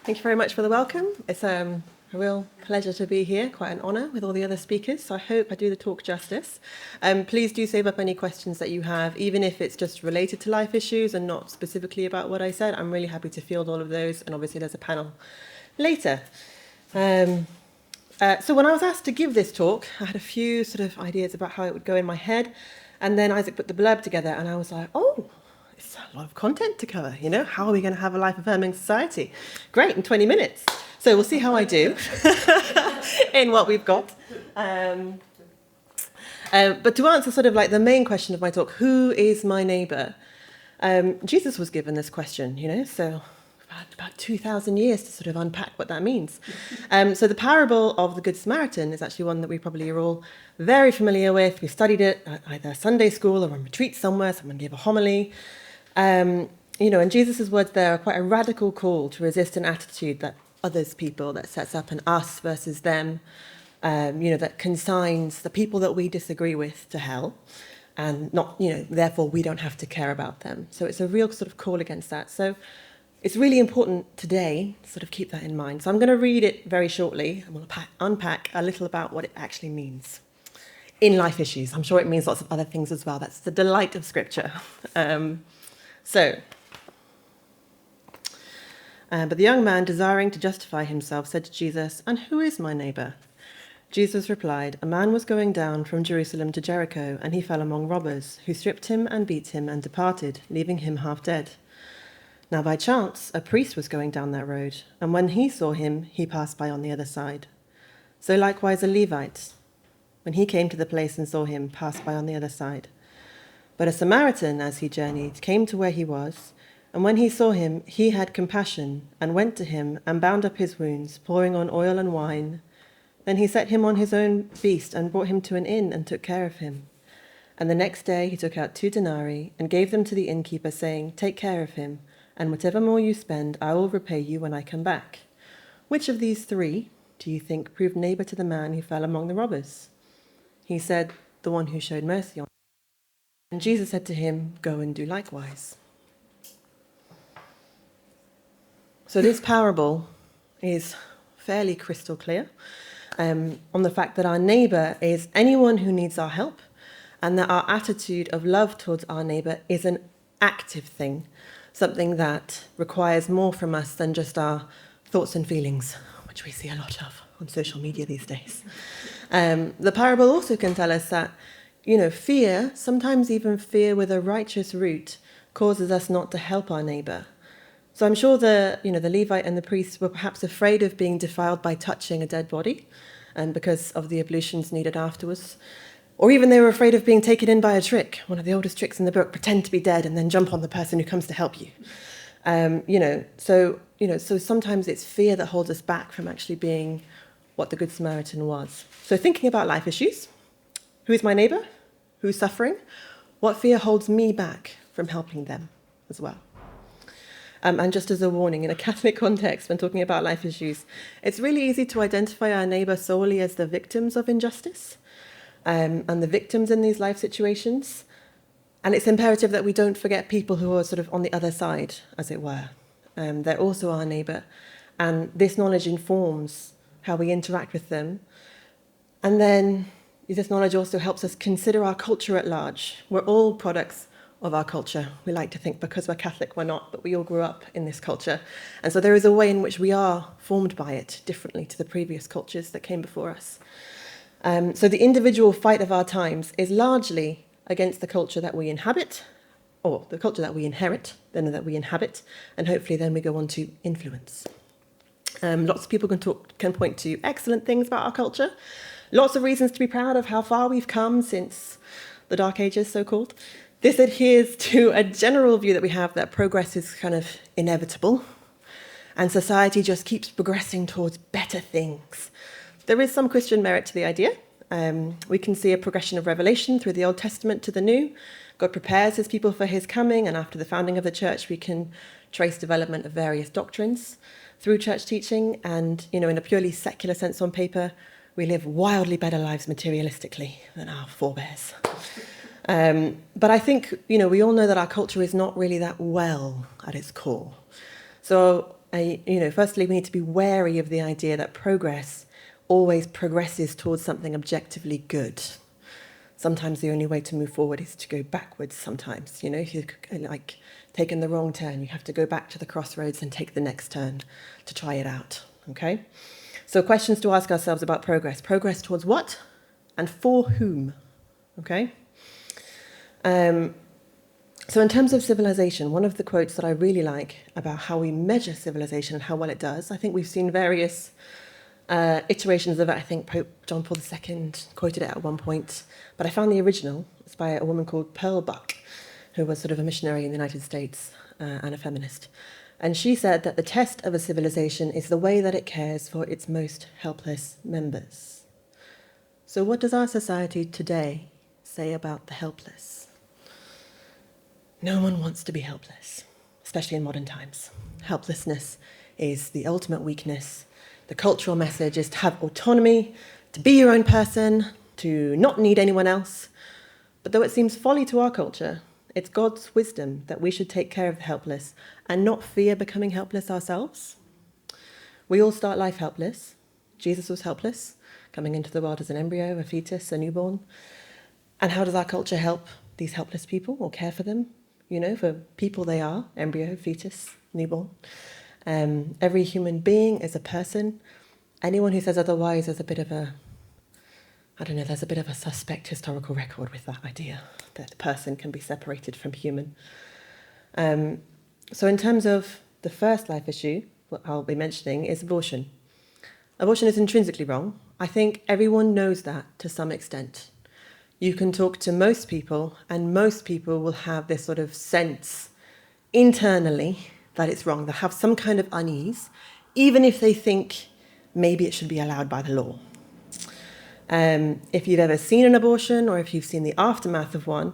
Thank you very much for the welcome. It's a real pleasure to be here, quite an honour with all the other speakers, so I hope I do the talk justice. Please do save up any questions that you have, even if it's just related to life issues and not specifically about what I said. I'm really happy to field all of those, and obviously there's a panel later. So when I was asked to give this talk, I had a few sort of ideas about how it would go in my head, and then Isaac put the blurb together, and I was like, oh, it's a lot of content to cover, you know? How are we going to have a life-affirming society? Great, in 20 minutes. So we'll see how I do in what we've got. But to answer sort of like the main question of my talk, who is my neighbour? Jesus was given this question, you know, so about 2,000 years to sort of unpack what that means. So the parable of the Good Samaritan is actually one that we probably are all very familiar with. We studied it at either Sunday school or on retreat somewhere. Someone gave a homily. You know, and Jesus' words there are quite a radical call to resist an attitude that others people, that sets up an us versus them, you know, that consigns the people that we disagree with to hell, and not, you know, therefore we don't have to care about them. So it's a real sort of call against that. So it's really important today to sort of keep that in mind. So I'm going to read it very shortly, and we'll unpack a little about what it actually means in life issues. I'm sure it means lots of other things as well. That's the delight of Scripture. But the young man, desiring to justify himself, said to Jesus, "And who is my neighbour?" Jesus replied, "A man was going down from Jerusalem to Jericho, and he fell among robbers, who stripped him and beat him and departed, leaving him half dead. Now by chance, a priest was going down that road, and when he saw him, he passed by on the other side. So likewise a Levite, when he came to the place and saw him, passed by on the other side. But a Samaritan, as he journeyed, came to where he was, and when he saw him, he had compassion, and went to him, and bound up his wounds, pouring on oil and wine. Then he set him on his own beast, and brought him to an inn, and took care of him. And the next day he took out 2 denarii, and gave them to the innkeeper, saying, 'Take care of him, and whatever more you spend, I will repay you when I come back.' Which of these 3 do you think proved neighbour to the man who fell among the robbers?" He said, "The one who showed mercy on him." And Jesus said to him, "Go and do likewise." So this parable is fairly crystal clear on the fact that our neighbour is anyone who needs our help, and that our attitude of love towards our neighbour is an active thing, something that requires more from us than just our thoughts and feelings, which we see a lot of on social media these days. The parable also can tell us that, you know, fear, sometimes even fear with a righteous root, causes us not to help our neighbour. So I'm sure the Levite and the priest were perhaps afraid of being defiled by touching a dead body, and because of the ablutions needed afterwards. Or even they were afraid of being taken in by a trick, one of the oldest tricks in the book, pretend to be dead and then jump on the person who comes to help you. So sometimes it's fear that holds us back from actually being what the Good Samaritan was. So thinking about life issues, who is my neighbour? Who's suffering? What fear holds me back from helping them as well? And just as a warning, in a Catholic context, when talking about life issues, it's really easy to identify our neighbour solely as the victims of injustice, and the victims in these life situations. And it's imperative that we don't forget people who are sort of on the other side, as it were. They're also our neighbour. And this knowledge informs how we interact with them. And then this knowledge also helps us consider our culture at large. We're all products of our culture. We like to think because we're Catholic, we're not, but we all grew up in this culture. And so there is a way in which we are formed by it differently to the previous cultures that came before us. So the individual fight of our times is largely against the culture that we inhabit, or the culture that we inherit, then that we inhabit, and hopefully then we go on to influence. Lots of people can point to excellent things about our culture, lots of reasons to be proud of how far we've come since the Dark Ages, so-called. This adheres to a general view that we have that progress is kind of inevitable, and society just keeps progressing towards better things. There is some Christian merit to the idea. We can see a progression of revelation through the Old Testament to the New. God prepares his people for his coming, and after the founding of the church, we can trace development of various doctrines through church teaching. And, you know, in a purely secular sense on paper, we live wildly better lives materialistically than our forebears. But I think, you know, we all know that our culture is not really that well at its core. So Firstly, we need to be wary of the idea that progress always progresses towards something objectively good. Sometimes the only way to move forward is to go backwards sometimes. If you've taken the wrong turn, you have to go back to the crossroads and take the next turn to try it out, okay? So questions to ask ourselves about progress. Progress towards what and for whom, okay? So in terms of civilization, one of the quotes that I really like about how we measure civilization and how well it does, I think we've seen various iterations of it. I think Pope John Paul II quoted it at one point, but I found the original. It's by a woman called Pearl Buck, who was sort of a missionary in the United States and a feminist. And she said that the test of a civilization is the way that it cares for its most helpless members. So what does our society today say about the helpless? No one wants to be helpless, especially in modern times. Helplessness is the ultimate weakness. The cultural message is to have autonomy, to be your own person, to not need anyone else. But though it seems folly to our culture, it's God's wisdom that we should take care of the helpless and not fear becoming helpless ourselves. We all start life helpless. Jesus was helpless, coming into the world as an embryo, a fetus, a newborn. And how does our culture help these helpless people or care for them? For people they are, embryo, fetus, newborn. Every human being is a person. Anyone who says otherwise is there's a bit of a suspect historical record with that idea, that the person can be separated from human. So in terms of the first life issue, what I'll be mentioning is abortion. Abortion is intrinsically wrong. I think everyone knows that to some extent. You can talk to most people, and most people will have this sort of sense internally that it's wrong. They'll have some kind of unease, even if they think maybe it should be allowed by the law. If you've ever seen an abortion, or if you've seen the aftermath of one,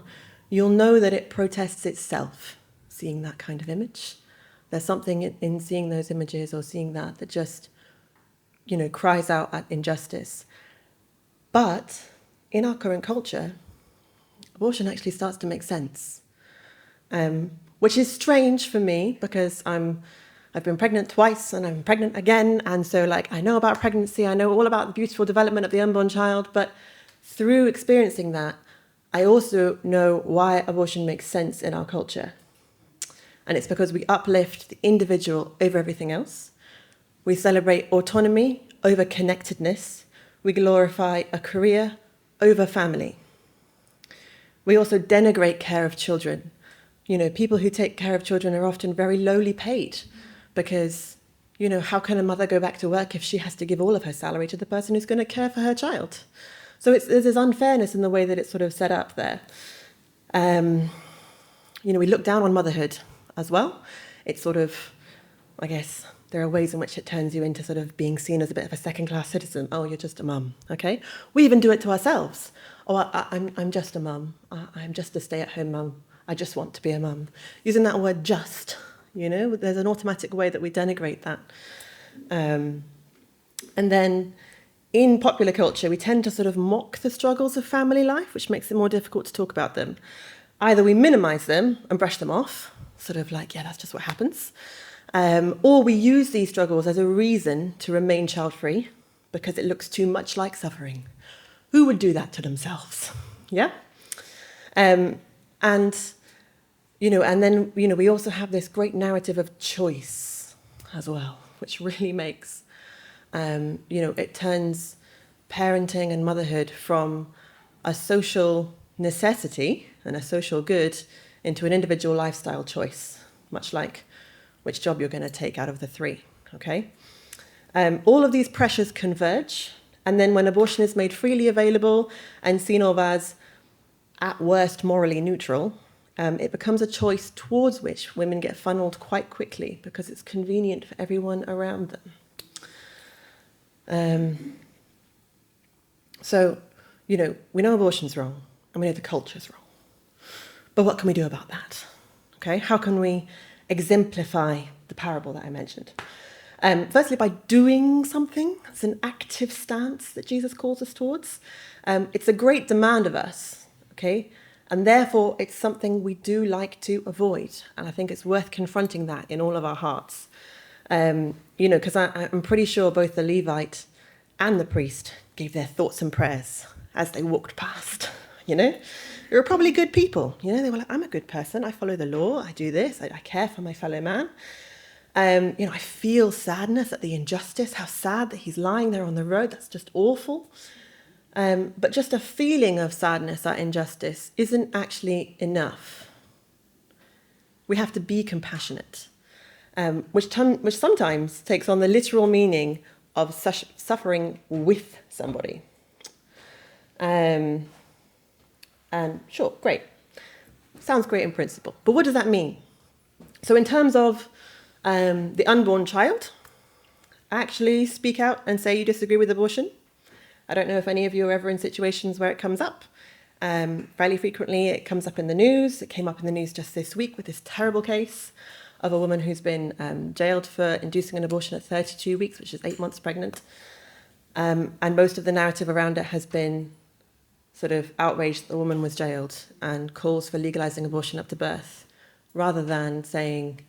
you'll know that it protests itself, seeing that kind of image. There's something in seeing those images or seeing that just, cries out at injustice. But in our current culture, abortion actually starts to make sense, which is strange for me because I've been pregnant twice and I'm pregnant again. And so I know about pregnancy, I know all about the beautiful development of the unborn child, but through experiencing that, I also know why abortion makes sense in our culture. And it's because we uplift the individual over everything else. We celebrate autonomy over connectedness. We glorify a career over family. We also denigrate care of children. People who take care of children are often very lowly paid because, how can a mother go back to work if she has to give all of her salary to the person who's going to care for her child? So there's this unfairness in the way that it's sort of set up there. We look down on motherhood as well. It's sort of, I guess, there are ways in which it turns you into sort of being seen as a bit of a second-class citizen. Oh, you're just a mum, okay? We even do it to ourselves. Oh, I'm just a mum. I'm just a stay-at-home mum. I just want to be a mum. Using that word just, there's an automatic way that we denigrate that. And then in popular culture, we tend to sort of mock the struggles of family life, which makes it more difficult to talk about them. Either we minimize them and brush them off, sort of that's just what happens. Or we use these struggles as a reason to remain child-free because it looks too much like suffering. Who would do that to themselves? Yeah? And then we also have this great narrative of choice as well, which really makes, it turns parenting and motherhood from a social necessity and a social good into an individual lifestyle choice, much like which job you're going to take out of the three, okay? All of these pressures converge, and then when abortion is made freely available and seen of as, at worst, morally neutral, it becomes a choice towards which women get funneled quite quickly because it's convenient for everyone around them. So, we know abortion's wrong, and we know the culture's wrong. But what can we do about that? Okay, how can we exemplify the parable that I mentioned? Firstly, by doing something. It's an active stance that Jesus calls us towards. It's a great demand of us, okay? And therefore, it's something we do like to avoid. And I think it's worth confronting that in all of our hearts. Because I'm pretty sure both the Levite and the priest gave their thoughts and prayers as they walked past, They were probably good people, They were like, I'm a good person. I follow the law. I do this. I care for my fellow man. I feel sadness at the injustice, how sad that he's lying there on the road. That's just awful. But just a feeling of sadness at injustice isn't actually enough. We have to be compassionate, which sometimes takes on the literal meaning of suffering with somebody. And sure, great. Sounds great in principle. But what does that mean? So in terms of the unborn child, actually speak out and say you disagree with abortion. I don't know if any of you are ever in situations where it comes up. Fairly frequently it comes up in the news. It came up in the news just this week with this terrible case of a woman who's been jailed for inducing an abortion at 32 weeks, which is 8 months pregnant. And most of the narrative around it has been sort of outraged that the woman was jailed and calls for legalizing abortion up to birth, rather than saying,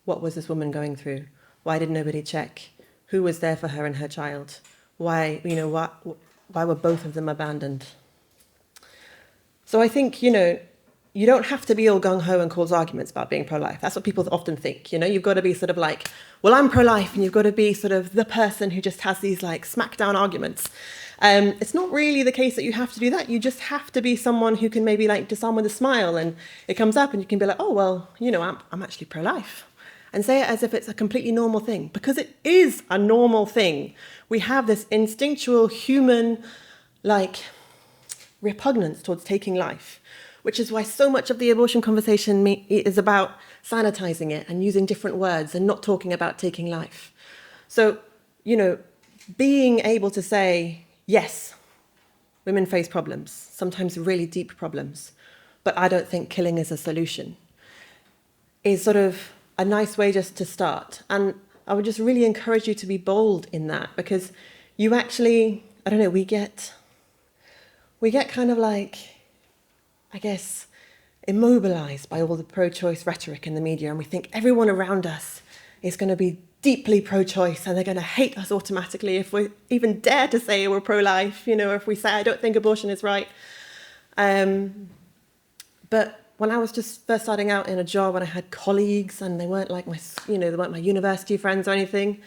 what was this woman going through? Why did nobody check? Who was there for her and her child? Why were both of them abandoned? So I think, you don't have to be all gung-ho and cause arguments about being pro-life. That's what people often think, You've got to be sort of like, well, I'm pro-life, and you've got to be sort of the person who just has these like smack-down arguments. It's not really the case that you have to do that. You just have to be someone who can maybe like disarm with a smile, and it comes up and you can be like, oh, well, I'm actually pro-life. And say it as if it's a completely normal thing, because it is a normal thing. We have this instinctual human repugnance towards taking life, which is why so much of the abortion conversation is about sanitizing it and using different words and not talking about taking life. So, being able to say, yes, women face problems, sometimes really deep problems, but I don't think killing is a solution, is sort of a nice way just to start. And I would just really encourage you to be bold in that, because you actually, we get kind of immobilized by all the pro-choice rhetoric in the media, and we think everyone around us is going to be deeply pro-choice and they're going to hate us automatically if we even dare to say we're pro-life, if we say I don't think abortion is right. But when I was just first starting out in a job, when I had colleagues and they weren't like they weren't my university friends or anything,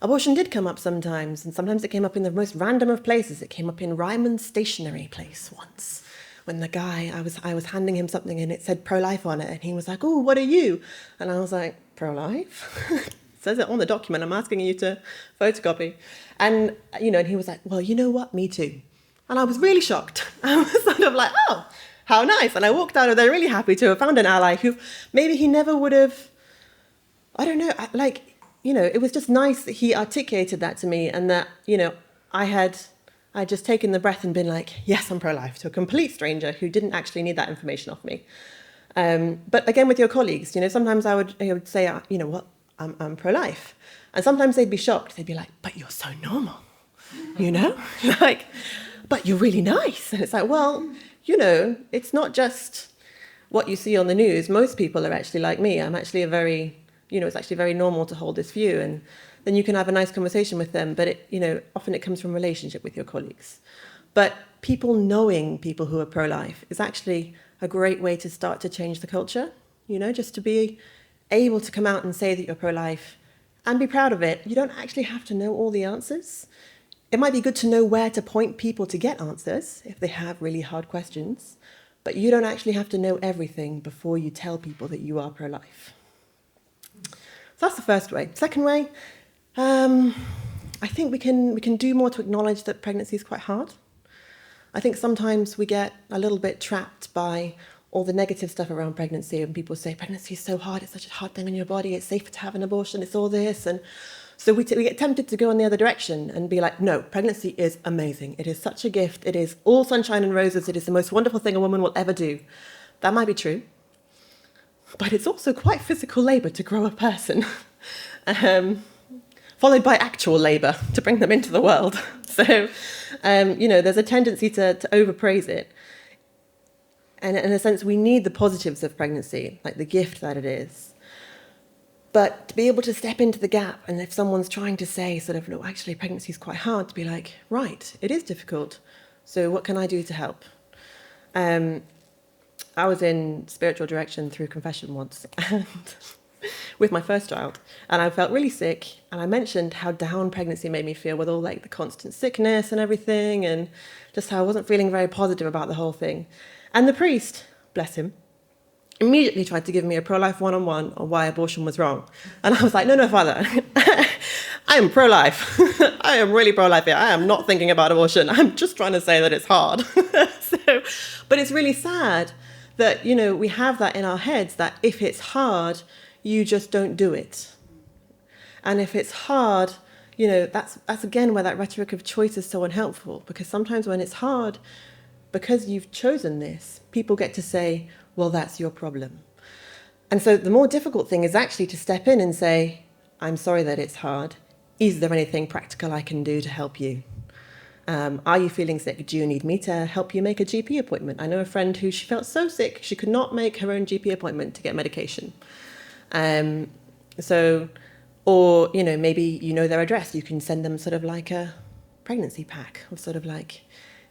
abortion did come up sometimes, and sometimes it came up in the most random of places. It came up in Ryman's stationery place once, when the guy, I was handing him something and it said pro-life on it, and he was like, oh, what are you? And I was like, pro-life? It says it on the document I'm asking you to photocopy. And, and he was like, well, you know what? Me too. And I was really shocked. I was sort of like, oh, how nice. And I walked out of there really happy to have found an ally who maybe he never would have, I don't know, it was just nice that he articulated that to me, and that, I'd just taken the breath and been like, yes, I'm pro-life, to a complete stranger who didn't actually need that information off me. But again, with your colleagues, sometimes I would say, I'm pro-life. And sometimes they'd be shocked. They'd be like, but you're so normal, but you're really nice. And it's like, well, it's not just what you see on the news. Most people are actually like me. I'm actually it's actually very normal to hold this view. And then you can have a nice conversation with them. But often it comes from relationship with your colleagues. But people knowing people who are pro-life is actually a great way to start to change the culture. Just to be able to come out and say that you're pro-life and be proud of it. You don't actually have to know all the answers. It might be good to know where to point people to get answers if they have really hard questions, but you don't actually have to know everything before you tell people that you are pro-life. So that's the first way. Second way, I think we can do more to acknowledge that pregnancy is quite hard. I think sometimes we get a little bit trapped by all the negative stuff around pregnancy, and people say pregnancy is so hard, it's such a hard thing in your body, it's safer to have an abortion, it's all this. And so we get tempted to go in the other direction and be like, no, pregnancy is amazing. It is such a gift. It is all sunshine and roses. It is the most wonderful thing a woman will ever do. That might be true. But it's also quite physical labour to grow a person, followed by actual labour to bring them into the world. So, there's a tendency to overpraise it. And in a sense, we need the positives of pregnancy, like the gift that it is. But to be able to step into the gap, and if someone's trying to say sort of, no, actually pregnancy is quite hard, to be like, right, it is difficult. So what can I do to help? I was in spiritual direction through confession once and with my first child, and I felt really sick, and I mentioned how down pregnancy made me feel with all like the constant sickness and everything, and just how I wasn't feeling very positive about the whole thing. And the priest, bless him, immediately tried to give me a pro-life one-on-one on why abortion was wrong. And I was like, no, Father, I am pro-life. I am really pro-life here. I am not thinking about abortion. I'm just trying to say that it's hard. But it's really sad that, we have that in our heads, that if it's hard, you just don't do it. And if it's hard, that's again where that rhetoric of choice is so unhelpful, because sometimes when it's hard, because you've chosen this, people get to say, well, that's your problem. And so the more difficult thing is actually to step in and say, I'm sorry that it's hard. Is there anything practical I can do to help you? Are you feeling sick? Do you need me to help you make a GP appointment? I know a friend who she felt so sick, she could not make her own GP appointment to get medication. Or maybe their address. You can send them sort of like a pregnancy pack, or sort of like,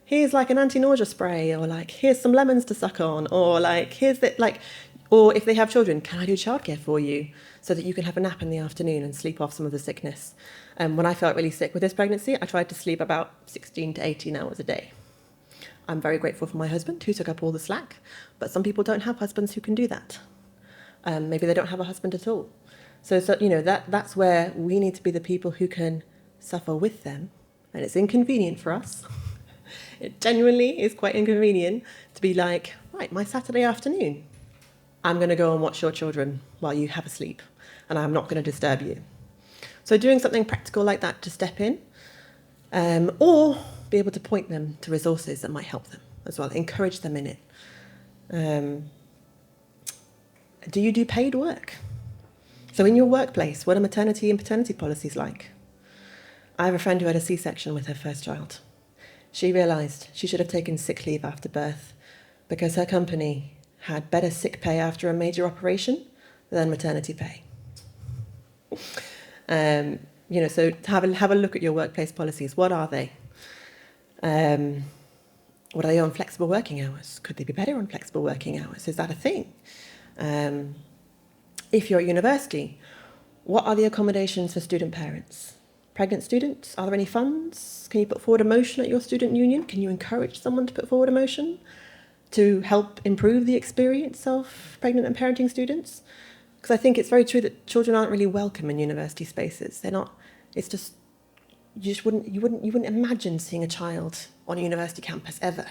here's like an anti-nausea spray, or like, here's some lemons to suck on, or like, here's the, like, or if they have children, can I do childcare for you so that you can have a nap in the afternoon and sleep off some of the sickness? When I felt really sick with this pregnancy, I tried to sleep about 16 to 18 hours a day. I'm very grateful for my husband who took up all the slack, but some people don't have husbands who can do that. Maybe they don't have a husband at all. So that's where we need to be the people who can suffer with them. And it's inconvenient for us. It genuinely is quite inconvenient to be like, right, my Saturday afternoon, I'm going to go and watch your children while you have a sleep, and I'm not going to disturb you. So doing something practical like that to step in, or be able to point them to resources that might help them as well, encourage them in it. Do you do paid work? So in your workplace, what are maternity and paternity policies like? I have a friend who had a C-section with her first child. She realised she should have taken sick leave after birth because her company had better sick pay after a major operation than maternity pay. So have a look at your workplace policies. What are they? What are they on flexible working hours? Could they be better on flexible working hours? Is that a thing? If you're at university, what are the accommodations for student parents? Pregnant students, are there any funds? Can you put forward a motion at your student union? Can you encourage someone to put forward a motion to help improve the experience of pregnant and parenting students? Because I think it's very true that children aren't really welcome in university spaces. They're not. It's just you wouldn't imagine seeing a child on a university campus ever.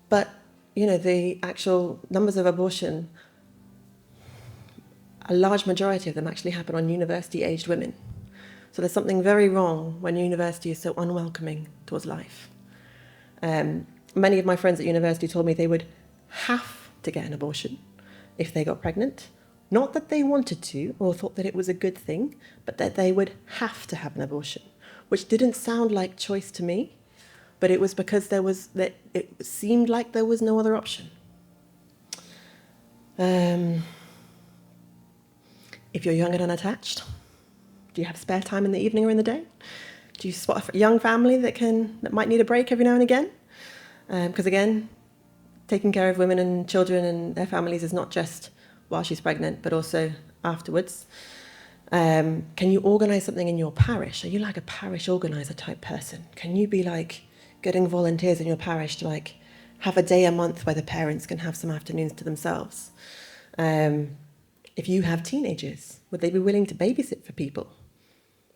But the actual numbers of abortion, a large majority of them actually happen on university-aged women. So there's something very wrong when university is so unwelcoming towards life. Many of my friends at university told me they would have to get an abortion if they got pregnant. Not that they wanted to or thought that it was a good thing, but that they would have to have an abortion, which didn't sound like choice to me, but it was because it seemed like there was no other option. If you're young and unattached, do you have spare time in the evening or in the day? Do you spot a young family that might need a break every now and again? Because again, taking care of women and children and their families is not just while she's pregnant, but also afterwards. Can you organise something in your parish? Are you like a parish organiser type person? Can you be like getting volunteers in your parish to like have a day a month where the parents can have some afternoons to themselves? If you have teenagers, would they be willing to babysit for people?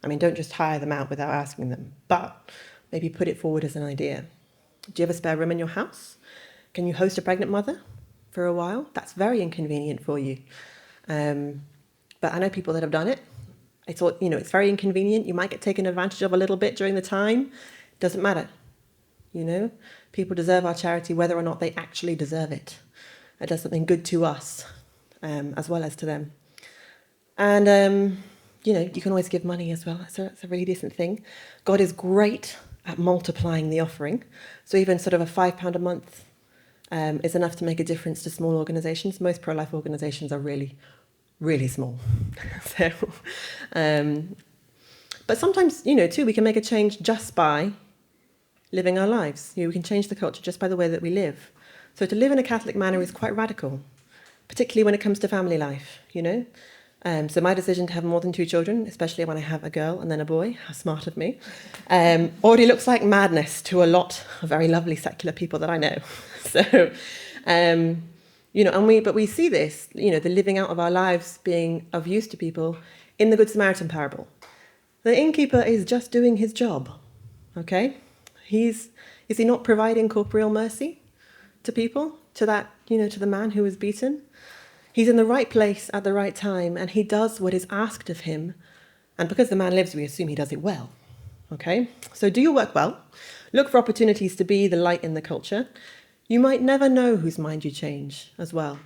I mean, don't just hire them out without asking them, but maybe put it forward as an idea. Do you have a spare room in your house? Can you host a pregnant mother for a while? That's very inconvenient for you. But I know people that have done it. It's very inconvenient. You might get taken advantage of a little bit during the time. Doesn't matter. People deserve our charity whether or not they actually deserve it. It does something good to us, as well as to them. And, you can always give money as well. So it's a really decent thing. God is great at multiplying the offering. So even sort of a £5 a month is enough to make a difference to small organisations. Most pro-life organisations are really, really small. So, but sometimes, too, we can make a change just by living our lives. We can change the culture just by the way that we live. So to live in a Catholic manner is quite radical, particularly when it comes to family life, So my decision to have more than 2 children, especially when I have a girl and then a boy, how smart of me, already looks like madness to a lot of very lovely secular people that I know. So, but we see this, the living out of our lives being of use to people in the Good Samaritan parable. The innkeeper is just doing his job, okay? Is he not providing corporeal mercy to people, to that, to the man who was beaten? He's in the right place at the right time, and he does what is asked of him. And because the man lives, we assume he does it well, okay? So do your work well. Look for opportunities to be the light in the culture. You might never know whose mind you change as well,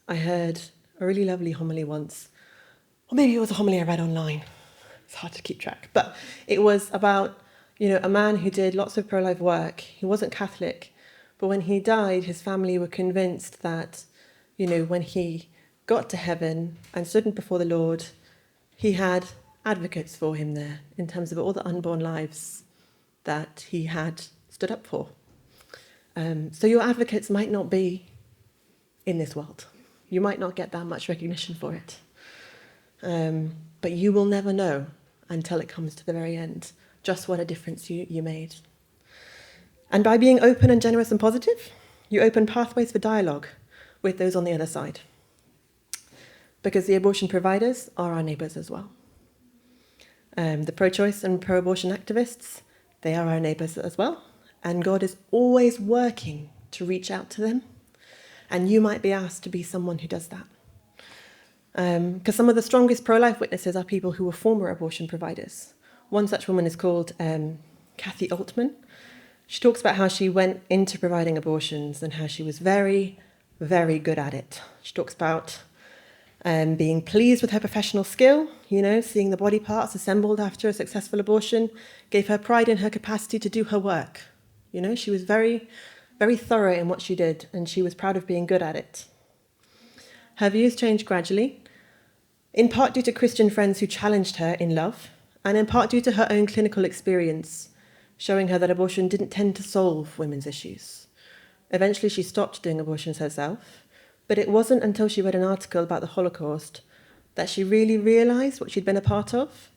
I heard a really lovely homily once, or maybe it was a homily I read online. It's hard to keep track. But it was about, a man who did lots of pro-life work. He wasn't Catholic, but when he died, his family were convinced that, when he got to heaven and stood before the Lord, he had advocates for him there in terms of all the unborn lives that he had stood up for. So your advocates might not be in this world. You might not get that much recognition for it. But you will never know until it comes to the very end just what a difference you made. And by being open and generous and positive, you open pathways for dialogue with those on the other side. Because the abortion providers are our neighbours as well. The pro-choice and pro-abortion activists, they are our neighbours as well. And God is always working to reach out to them. And you might be asked to be someone who does that. Because some of the strongest pro-life witnesses are people who were former abortion providers. One such woman is called Kathy Altman. She talks about how she went into providing abortions and how she was very, very good at it. She talks about being pleased with her professional skill, seeing the body parts assembled after a successful abortion gave her pride in her capacity to do her work. She was very, very thorough in what she did, and she was proud of being good at it. Her views changed gradually, in part due to Christian friends who challenged her in love, and in part due to her own clinical experience, showing her that abortion didn't tend to solve women's issues. Eventually, she stopped doing abortions herself, but it wasn't until she read an article about the Holocaust that she really realised what she'd been a part of.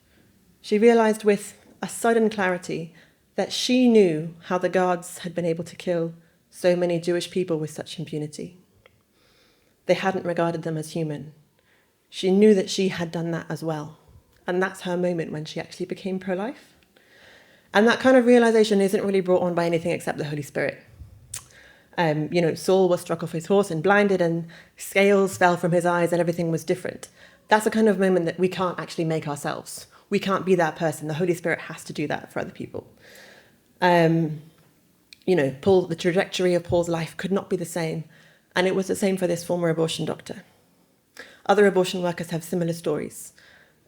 She realised with a sudden clarity that she knew how the guards had been able to kill so many Jewish people with such impunity. They hadn't regarded them as human. She knew that she had done that as well. And that's her moment when she actually became pro-life. And that kind of realization isn't really brought on by anything except the Holy Spirit. Saul was struck off his horse and blinded, and scales fell from his eyes and everything was different. That's a kind of moment that we can't actually make ourselves. We can't be that person. The Holy Spirit has to do that for other people. Paul, the trajectory of Paul's life could not be the same. And it was the same for this former abortion doctor. Other abortion workers have similar stories.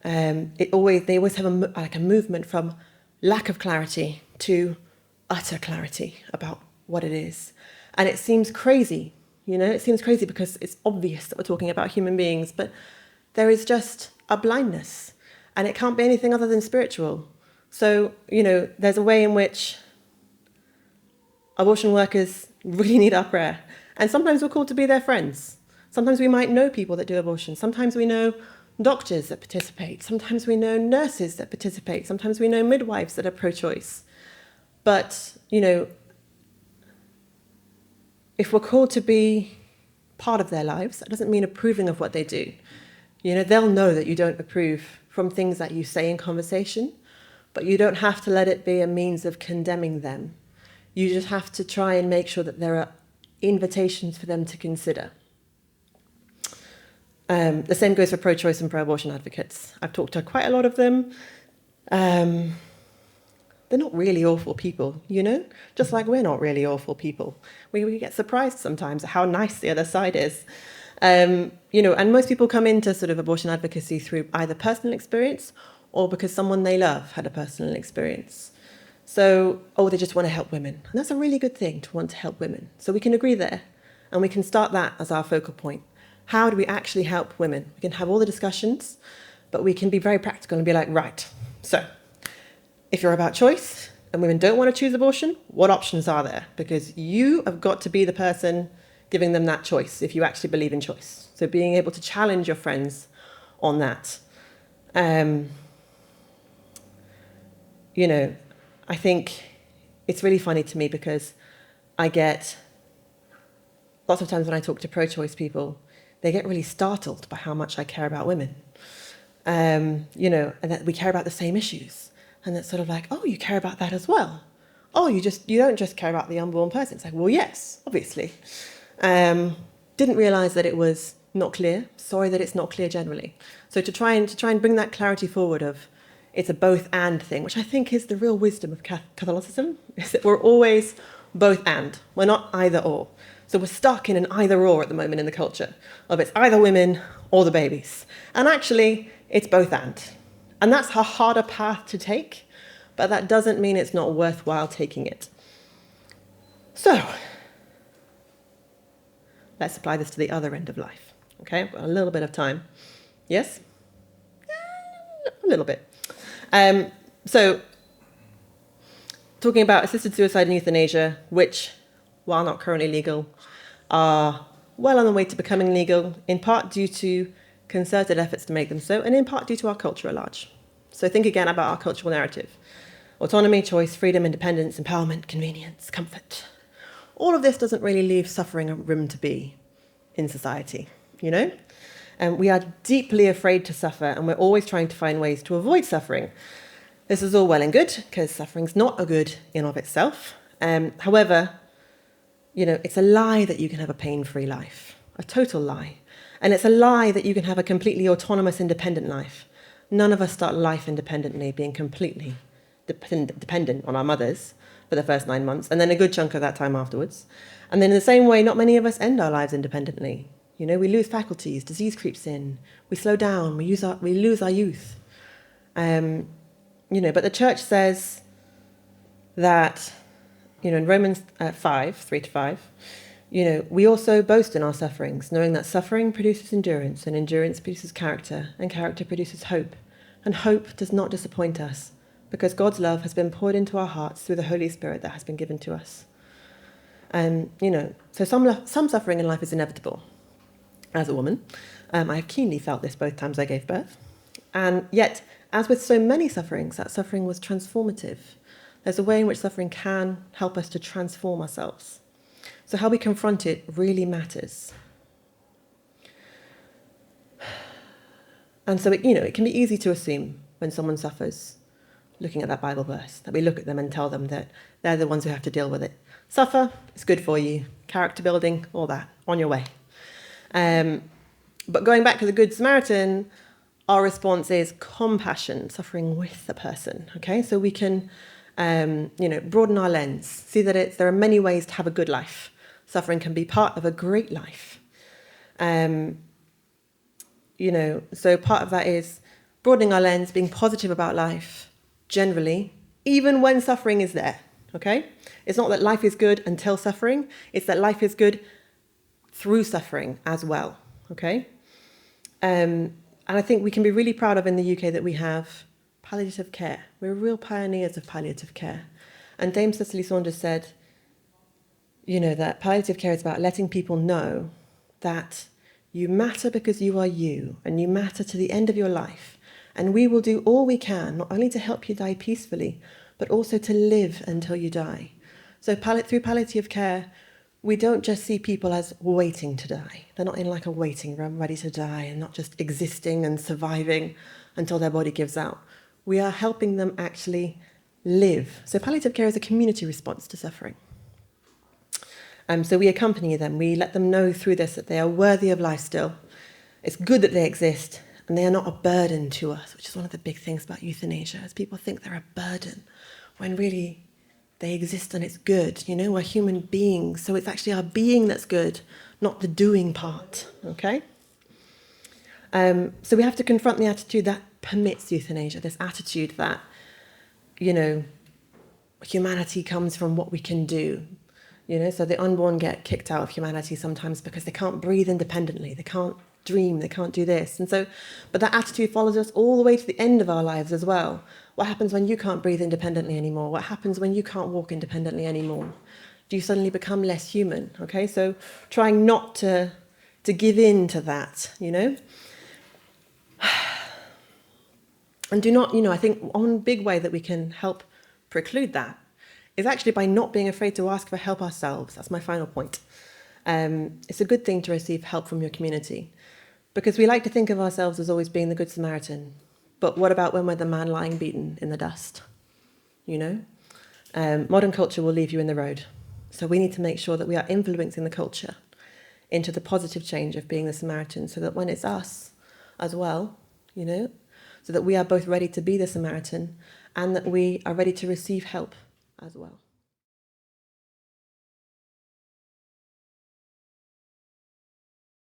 They always have a movement from lack of clarity to utter clarity about what it is. And it seems crazy, it seems crazy because it's obvious that we're talking about human beings, but there is just a blindness, and it can't be anything other than spiritual. So, there's a way in which abortion workers really need our prayer. And sometimes we're called to be their friends. Sometimes we might know people that do abortion. Sometimes we know doctors that participate. Sometimes we know nurses that participate. Sometimes we know midwives that are pro-choice. But, if we're called to be part of their lives, that doesn't mean approving of what they do. They'll know that you don't approve from things that you say in conversation, but you don't have to let it be a means of condemning them. You just have to try and make sure that there are invitations for them to consider. The same goes for pro-choice and pro-abortion advocates. I've talked to quite a lot of them. They're not really awful people, Just like we're not really awful people. We get surprised sometimes at how nice the other side is. And most people come into sort of abortion advocacy through either personal experience or because someone they love had a personal experience. So, they just want to help women. And that's a really good thing, to want to help women. So we can agree there, and we can start that as our focal point. How do we actually help women? We can have all the discussions, but we can be very practical and be like, right, so if you're about choice and women don't want to choose abortion, what options are there? Because you have got to be the person giving them that choice if you actually believe in choice. So being able to challenge your friends on that. You know, I think it's really funny to me because I get lots of times when I talk to pro-choice people, they get really startled by how much I care about women. You know, and that we care about the same issues. And it's sort of like, oh, you care about that as well. Oh, you don't just care about the unborn person. It's like, well, yes, obviously. Didn't realise that it was not clear. Sorry that it's not clear generally. So to try and bring that clarity forward of it's a both and thing, which I think is the real wisdom of Catholicism, is that we're always both and. We're not either or. So we're stuck in an either or at the moment in the culture of it's either women or the babies. And actually, it's both and. And that's a harder path to take, but that doesn't mean it's not worthwhile taking it. So, let's apply this to the other end of life. Okay, a little bit of time. Yes? A little bit. So, talking about assisted suicide and euthanasia, which, while not currently legal, are well on the way to becoming legal, in part due to concerted efforts to make them so, and in part due to our culture at large. So think again about our cultural narrative. Autonomy, choice, freedom, independence, empowerment, convenience, comfort. All of this doesn't really leave suffering a room to be in society, you know? And we are deeply afraid to suffer, and we're always trying to find ways to avoid suffering. This is all well and good, because suffering's not a good in of itself. However, you know, it's a lie that you can have a pain-free life, a total lie. And it's a lie that you can have a completely autonomous, independent life. None of us start life independently, being completely dependent on our mothers for the first 9 months, and then a good chunk of that time afterwards. And then in the same way, not many of us end our lives independently. You know, we lose faculties, disease creeps in, we slow down, we lose our youth. You know, but the church says that, you know, in Romans 5, 3-5, you know, we also boast in our sufferings, knowing that suffering produces endurance, and endurance produces character, and character produces hope. And hope does not disappoint us, because God's love has been poured into our hearts through the Holy Spirit that has been given to us. And, you know, so some suffering in life is inevitable. As a woman, I have keenly felt this both times I gave birth. And yet, as with so many sufferings, that suffering was transformative. There's a way in which suffering can help us to transform ourselves. So how we confront it really matters. And so, it can be easy to assume when someone suffers, looking at that Bible verse, that we look at them and tell them that they're the ones who have to deal with it. Suffer, it's good for you. Character building, all that, on your way. But going back to the Good Samaritan, our response is compassion, suffering with the person, okay? So we can, broaden our lens, see that there are many ways to have a good life. Suffering can be part of a great life. So part of that is broadening our lens, being positive about life, generally, even when suffering is there, okay? It's not that life is good until suffering, it's that life is good through suffering as well, okay? And I think we can be really proud of in the UK that we have palliative care. We're real pioneers of palliative care. And Dame Cicely Saunders said, that palliative care is about letting people know that you matter because you are you, and you matter to the end of your life. And we will do all we can, not only to help you die peacefully, but also to live until you die. So through palliative care, we don't just see people as waiting to die. They're not in like a waiting room, ready to die, and not just existing and surviving until their body gives out. We are helping them actually live. So palliative care is a community response to suffering. So we accompany them. We let them know through this that they are worthy of life still. It's good that they exist, and they are not a burden to us, which is one of the big things about euthanasia, is people think they're a burden, when really they exist and it's good. We're human beings, so it's actually our being that's good, not the doing part, okay? So we have to confront the attitude that permits euthanasia, this attitude that, humanity comes from what we can do. So the unborn get kicked out of humanity sometimes because they can't breathe independently, they can't dream, they can't do this. And so, but that attitude follows us all the way to the end of our lives as well. What happens when you can't breathe independently anymore? What happens when you can't walk independently anymore? Do you suddenly become less human? Okay, so trying not to give in to that, And do not, I think one big way that we can help preclude that is actually by not being afraid to ask for help ourselves. That's my final point. It's a good thing to receive help from your community, because we like to think of ourselves as always being the Good Samaritan. But what about when we're the man lying beaten in the dust? Modern culture will leave you in the road. So we need to make sure that we are influencing the culture into the positive change of being the Samaritan, so that when it's us as well, so that we are both ready to be the Samaritan and that we are ready to receive help as well.